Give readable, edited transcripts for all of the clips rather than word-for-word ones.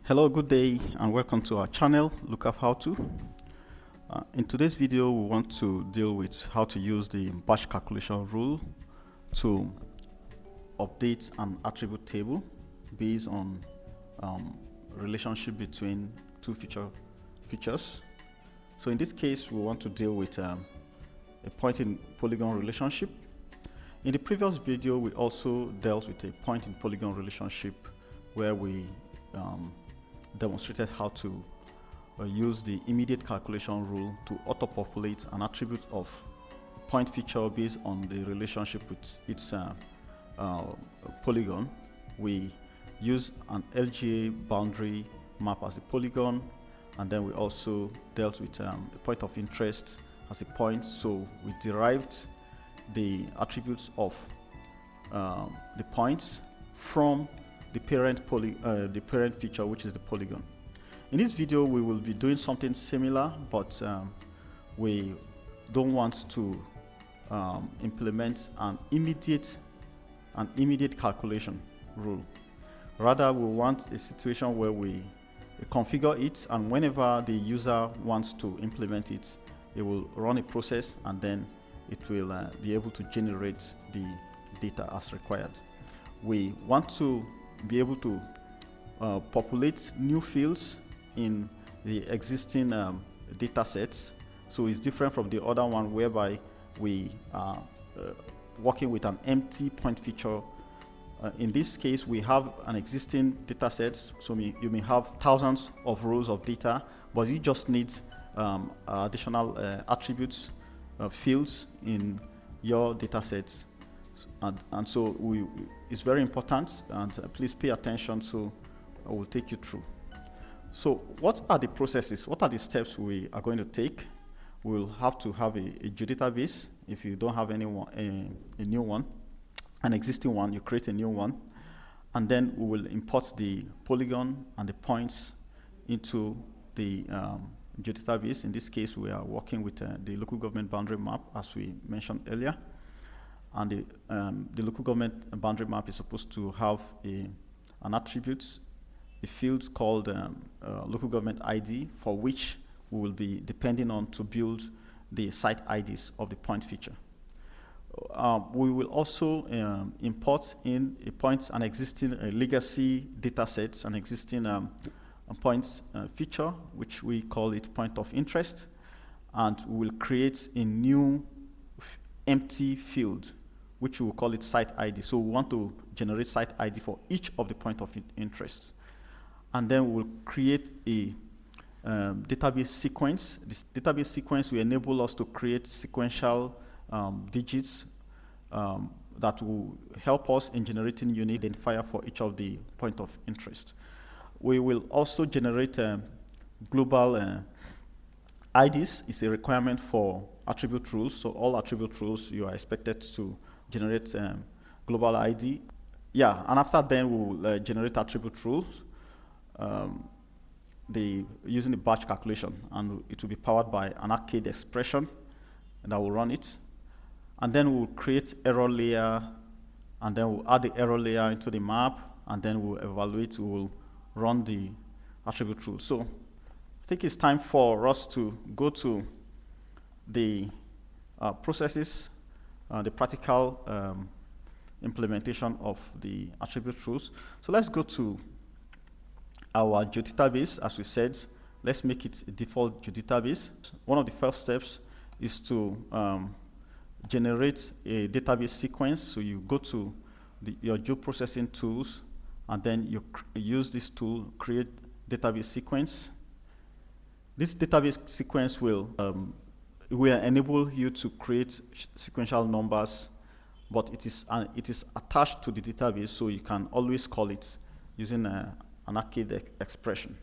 Hello, good day, and welcome to our channel, Lucav-Howto. In today's video, we want to deal with how to use the batch calculation rule to update an attribute table based on relationship between two features. So in this case, we want to deal with a point in polygon relationship. In the previous video, we also dealt with a point in polygon relationship where we demonstrated how to use the immediate calculation rule to auto-populate an attribute of point feature based on the relationship with its polygon. We use an LGA boundary map as a polygon, and then we also dealt with a point of interest as a point. So we derived the attributes of the points from the parent feature, which is the polygon. In this video, we will be doing something similar, but we don't want to implement an immediate calculation rule. Rather, we want a situation where we configure it, and whenever the user wants to implement it, it will run a process, and then it will be able to generate the data as required. We want to be able to populate new fields in the existing data sets. So it's different from the other one whereby we are working with an empty point feature. In this case, we have an existing data set, so you may have thousands of rows of data, but you just need additional attributes, fields in your data sets. And so it's very important, and please pay attention, so I will take you through. So what are the processes? What are the steps we are going to take? We'll have to have a geodatabase. If you don't have a new one, an existing one, you create a new one, and then we will import the polygon and the points into the geodatabase. In this case, we are working with the local government boundary map, as we mentioned earlier. And the local government boundary map is supposed to have an attribute, a field called local government ID, for which we will be depending on to build the site IDs of the point feature. We will also import in an existing legacy data sets, an existing points feature, which we call it point of interest, and we will create a new empty field, which we will call it site ID. So we want to generate site ID for each of the point of interest. And then we will create a database sequence. This database sequence will enable us to create sequential digits that will help us in generating unique identifier for each of the point of interest. We will also generate global IDs. It's a requirement for attribute rules. So all attribute rules, you are expected to generate global ID. Yeah, and after then we'll generate attribute rules using the batch calculation, and it will be powered by an arcade expression that will run it. And then we'll create error layer, and then we'll add the error layer into the map, and then we'll evaluate, we'll run the attribute rule. So I think it's time for us to go to the processes, the practical implementation of the attribute rules. So let's go to our geodatabase. As we said, let's make it a default geodatabase. One of the first steps is to generate a database sequence. So you go to your geoprocessing tools, and then you use this tool, create database sequence. This database sequence will enable you to create sequential numbers, but it is attached to the database, so you can always call it using an arcade expression.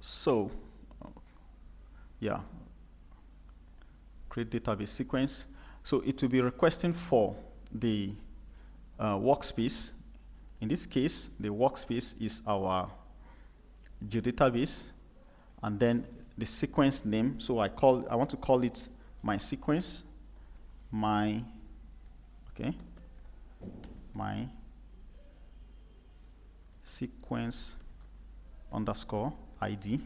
So, yeah, create database sequence. So it will be requesting for the workspace. In this case, the workspace is our geodatabase, and then the sequence name. So I want to call it my sequence, my sequence underscore ID.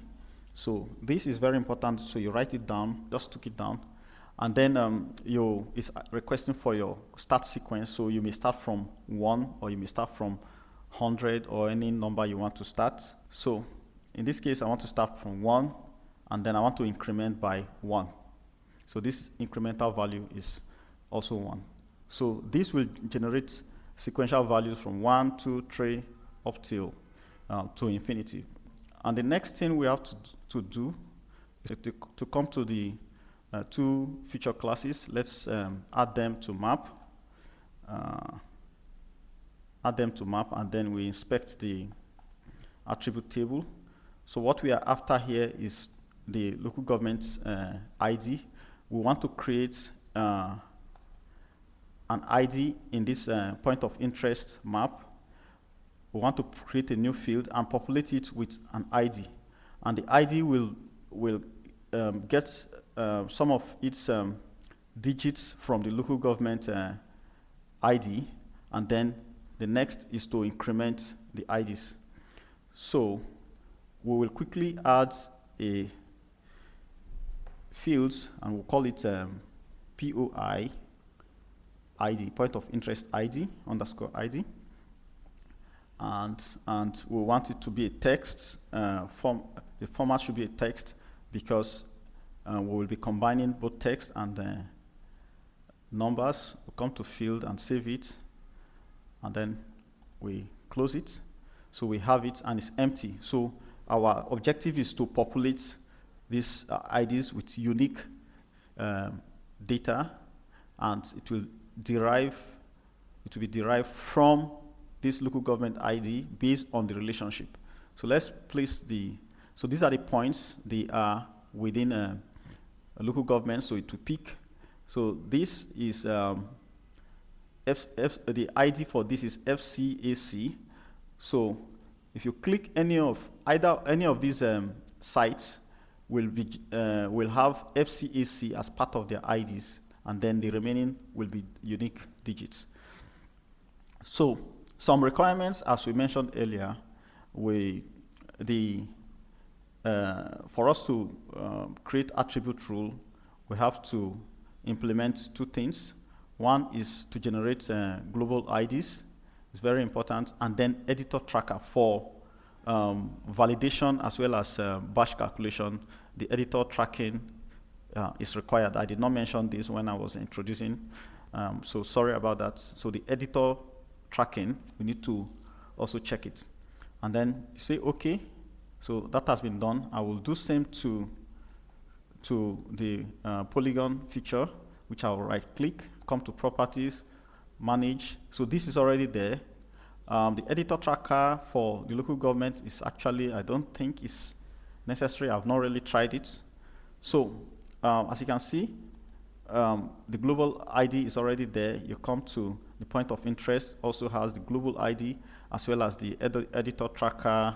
So this is very important, so you write it down, just took it down, and then it's requesting for your start sequence, so you may start from 1 or you may start from 100 or any number you want to start. So in this case I want to start from 1 and then I want to increment by 1. So this incremental value is also 1. So this will generate sequential values from 1, 2, 3 up till to infinity. And the next thing we have to do is to come to the two feature classes. Let's add them to map. Add them to map, and then we inspect the attribute table. So what we are after here is the local government ID. We want to create an ID in this point of interest map. We want to create a new field and populate it with an ID. And the ID will get some of its digits from the local government ID, and then the next is to increment the IDs. So we will quickly add a fields, and we'll call it POI ID, point of interest ID underscore ID. And we want it to be a text form. The format should be a text because we will be combining both text and numbers. We'll come to field and save it, and then we close it. So we have it and it's empty. So our objective is to populate these IDs with unique data, and it will be derived from this local government ID based on the relationship. So let's place so these are the points. They are within a local government, so it will pick. So this is the ID for this is FCAC. So if you click any of these sites, will have FCAC as part of their IDs, and then the remaining will be unique digits. So some requirements, as we mentioned earlier, for us to create attribute rule, we have to implement two things. One is to generate global IDs. It's very important, and then editor tracker for validation as well as batch calculation. The editor tracking is required. I did not mention this when I was introducing, so sorry about that. So the editor tracking, we need to also check it, and then you say okay. So that has been done. I will do same to the polygon feature, which I will right click, come to properties, manage. So this is already there. The editor tracker for the local government is actually, I don't think it's necessary. I've not really tried it. So as you can see, the global ID is already there. You come to the point of interest, also has the global ID as well as the editor tracker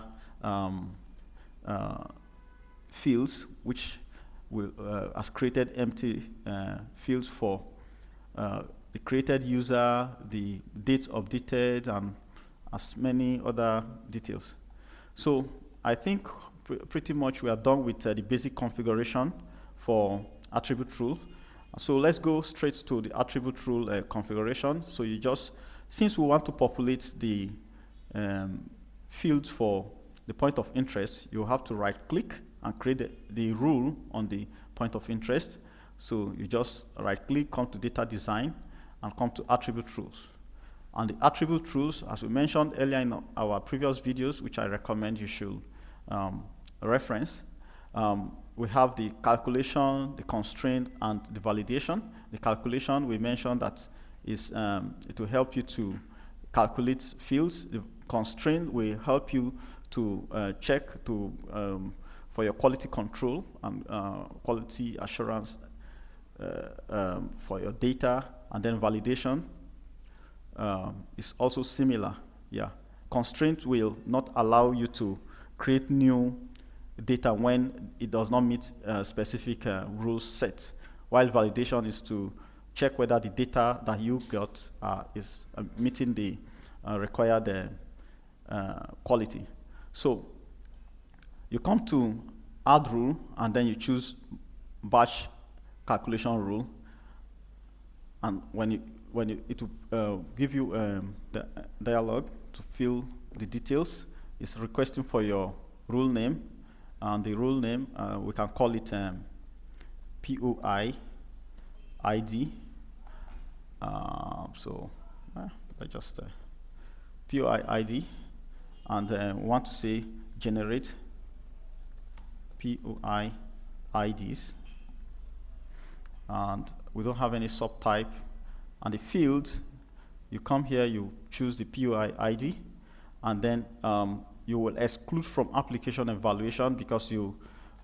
fields, which has created empty fields for the created user, the date updated, and as many other details. So I think pretty much we are done with the basic configuration for attribute rule. So let's go straight to the attribute rule configuration. So since we want to populate the fields for the point of interest, you have to right click and create the rule on the point of interest. So you just right click, come to data design, and come to attribute rules. And the attribute rules, as we mentioned earlier in our previous videos, which I recommend you should reference, we have the calculation, the constraint, and the validation. The calculation, we mentioned that is it will help you to calculate fields. The constraint will help you to check for your quality control and quality assurance for your data. And then validation is also similar. Yeah, constraint will not allow you to create new data when it does not meet specific rules set, while validation is to check whether the data that you got is meeting the required quality. So you come to add rule, and then you choose batch calculation rule, and it will give you the dialog to fill the details. It's requesting for your rule name, and the rule name we can call it POI ID. I just POI ID, and we want to say generate POI IDs, and we don't have any subtype. And the field, you come here, you choose the POI ID, and then you will exclude from application evaluation because you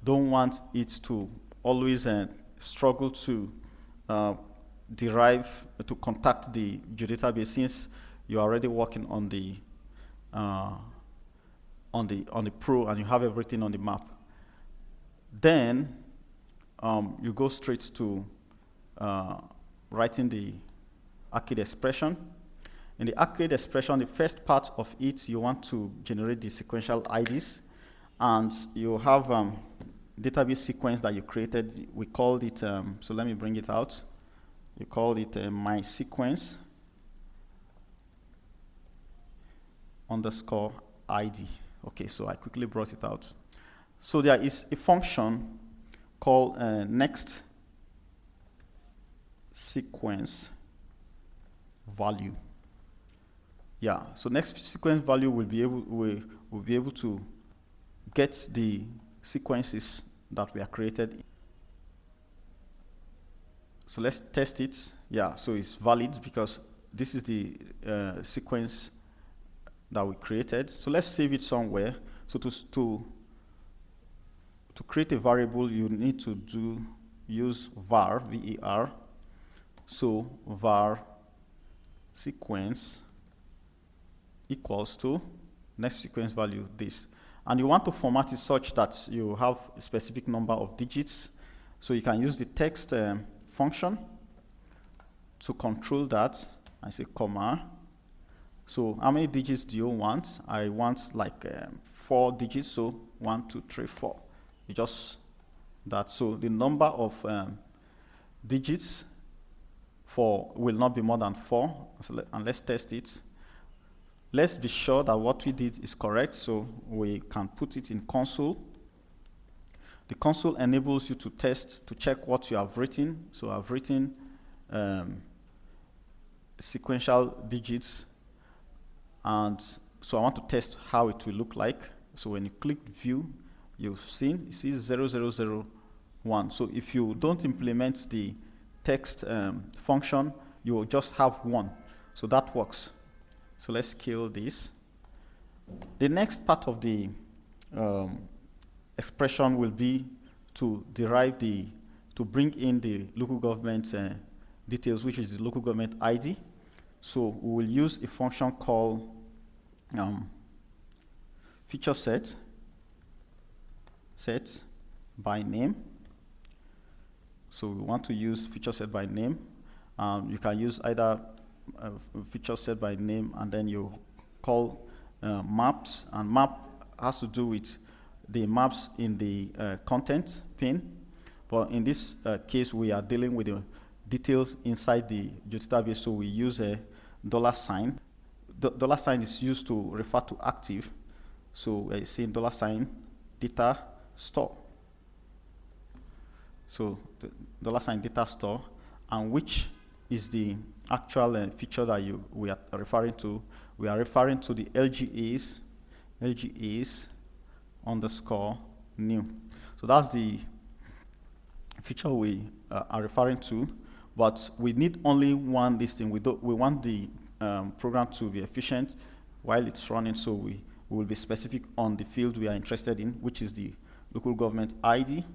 don't want it to always struggle to to contact the geodatabase, since you're already working on the Pro and you have everything on the map. Then you go straight to writing the Arcade expression. In the Arcade expression, the first part of it, you want to generate the sequential IDs, and you have database sequence that you created. We called it, so let me bring it out. You called it my sequence underscore ID. Okay, so I quickly brought it out. So there is a function called next sequence value. Yeah, so next sequence value will be able to get the sequences that we are created. So let's test it. Yeah, so it's valid because this is the sequence that we created. So let's save it somewhere. So to create a variable, you need to use var, V-A-R. So var sequence equals to next sequence value, this. And you want to format it such that you have a specific number of digits. So you can use the text function to control that. I say comma. So how many digits do you want? I want like 4 digits, so 1, 2, 3, 4. You just that. So the number of digits will not be more than 4. So and let's test it. Let's be sure that what we did is correct, so we can put it in console. The console enables you to test, to check what you have written. So I've written sequential digits, and so I want to test how it will look like. So when you click view, you've seen, it says 0001. So if you don't implement the text function, you will just have 1. So that works. So let's kill this. The next part of the expression will be to derive to bring in the local government details, which is the local government ID. So we will use a function called feature set by name. So we want to use feature set by name. You can use either feature set by name, and then you call maps, and map has to do with the maps in the content pane. But in this case, we are dealing with the details inside the database, so we use a $sign. The $sign is used to refer to active. So I say $sign data store. So the $sign data store, and which is the actual feature that we are referring to. We are referring to the LGAs underscore new. So that's the feature we are referring to, but we need only one listing. We want the program to be efficient while it's running, so we will be specific on the field we are interested in, which is the local government ID.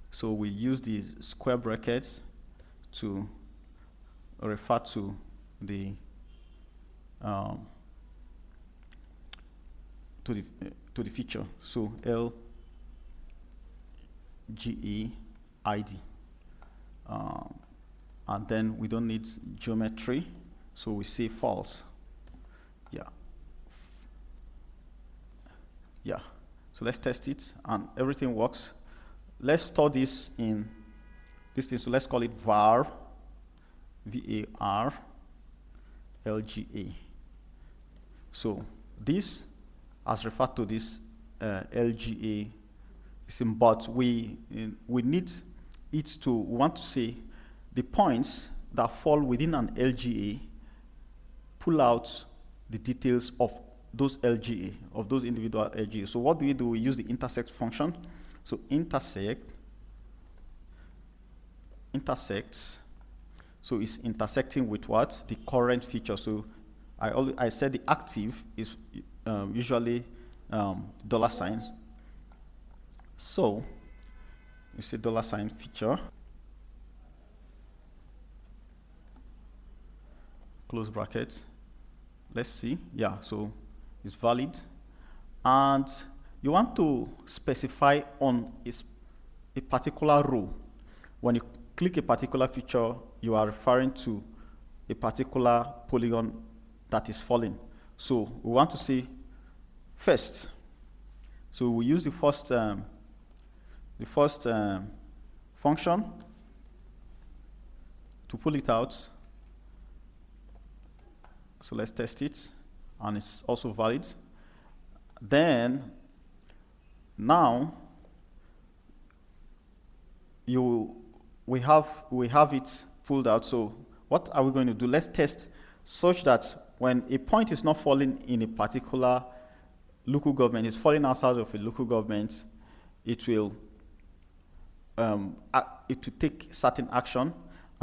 So we use these square brackets to refer to the feature. So LGE ID, and then we don't need geometry, so we say false. Yeah, Yeah, so let's test it, and everything works. Let's store this in this thing, so let's call it var, var, LGA. So this, as referred to this LGA, but we need it to, we want to say the points that fall within an LGA, pull out the details of those LGA, of those individual LGA. So what do? We use the intersect function. So intersects, so it's intersecting with what? The current feature. So I said the active is usually $signs. So you see $sign feature, close brackets. Let's see. Yeah, so it's valid. And you want to specify on a particular row. When you click a particular feature, you are referring to a particular polygon that is falling. So we want to say first. So we use the first function to pull it out. So let's test it, and it's also valid. Then now we have it pulled out. So what are we going to do? Let's test such that when a point is not falling in a particular local government, it's falling outside of a local government, it will take certain action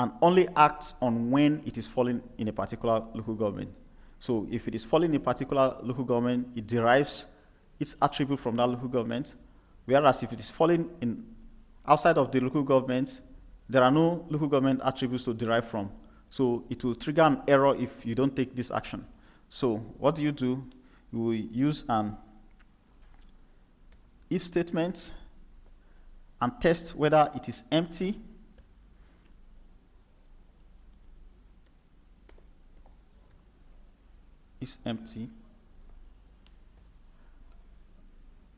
and only act on when it is falling in a particular local government. So if it is falling in a particular local government, it derives its attribute from that local government, whereas if it is falling in outside of the local government, there are no local government attributes to derive from. So it will trigger an error if you don't take this action. So what do? You will use an if statement and test whether it is empty. Is empty.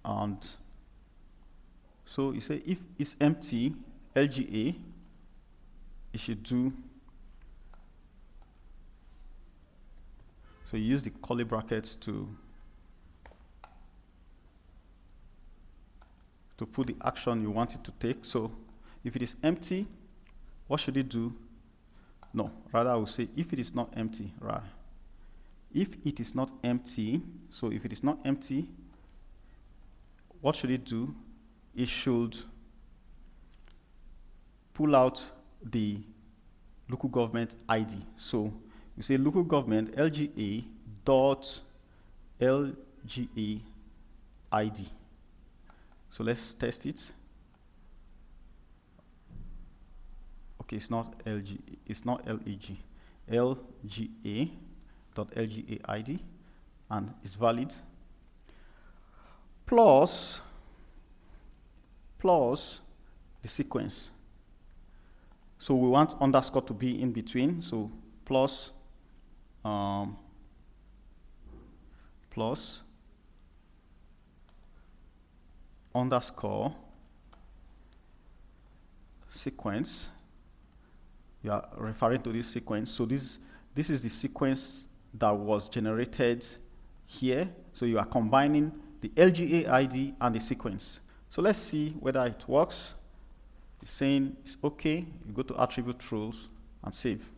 And so you say if it's empty, LGA, it should do. So you use the curly brackets to put the action you want it to take. So if it is empty, what should it do? No, rather I will say if it is not empty, right? If it is not empty, so if it is not empty, what should it do? It should pull out the local government ID. So you say local government LGA dot LGA ID. So let's test it. Okay, it's not LG, it's not LEG, LGA dot LGA ID, and it's valid. Plus the sequence. So we want underscore to be in between. So plus underscore sequence. You are referring to this sequence. So this is the sequence that was generated here. So you are combining the LGA ID and the sequence. So let's see whether it works. It's saying it's okay. You go to attribute rules and save.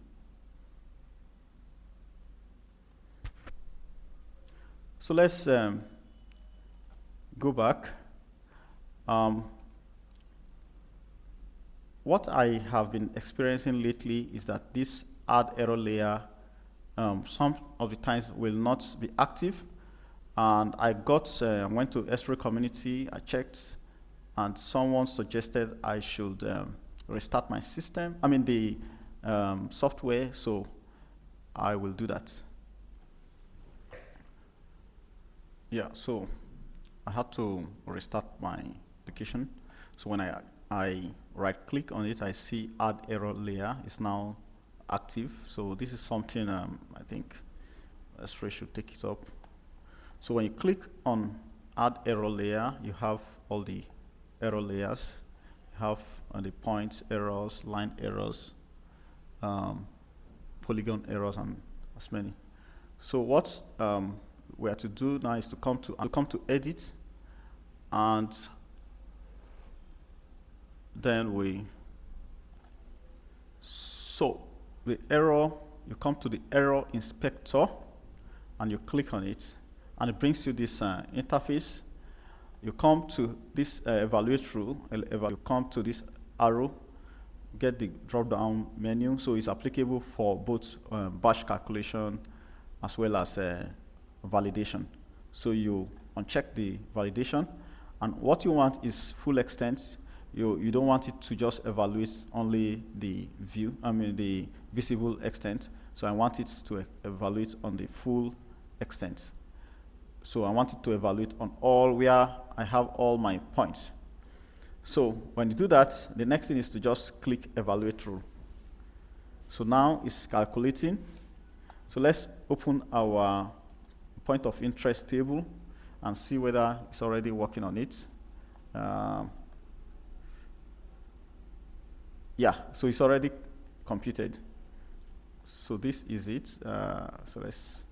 So let's go back. What I have been experiencing lately is that this add error layer some of the times will not be active. And I went to Esri community, I checked, and someone suggested I should restart my system, the software, so I will do that. Yeah, so I had to restart my application. So when I right click on it, I see add error layer is now active. So this is something I think Esri should take it up. So when you click on add error layer, you have all the error layers. You have the point errors, line errors, polygon errors, and as many. So what we have to do now is to come to edit, and then the error, you come to the error inspector and you click on it, and it brings you this interface. You come to this evaluate rule, you come to this arrow, get the drop down menu. So it's applicable for both batch calculation as well as validation. So you uncheck the validation, and what you want is full extent. You don't want it to just evaluate only the view, the visible extent. So I want it to evaluate on the full extent. So I want it to evaluate on all where I have all my points. So when you do that, the next thing is to just click evaluate rule. So now it's calculating. So let's open our point of interest table and see whether it's already working on it. Yeah, so it's already computed. So this is it. So let's.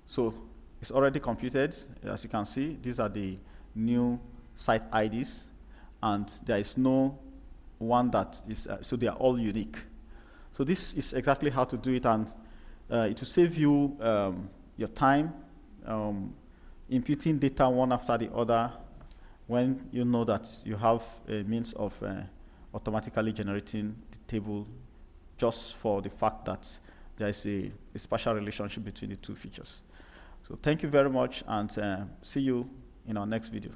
So it's already computed. As you can see, these are the new site IDs, and there is no one that is. So they are all unique. So this is exactly how to do it, and it will save you your time imputing data one after the other, when you know that you have a means of automatically generating the table just for the fact that there is a spatial relationship between the two features. So thank you very much, and see you in our next video.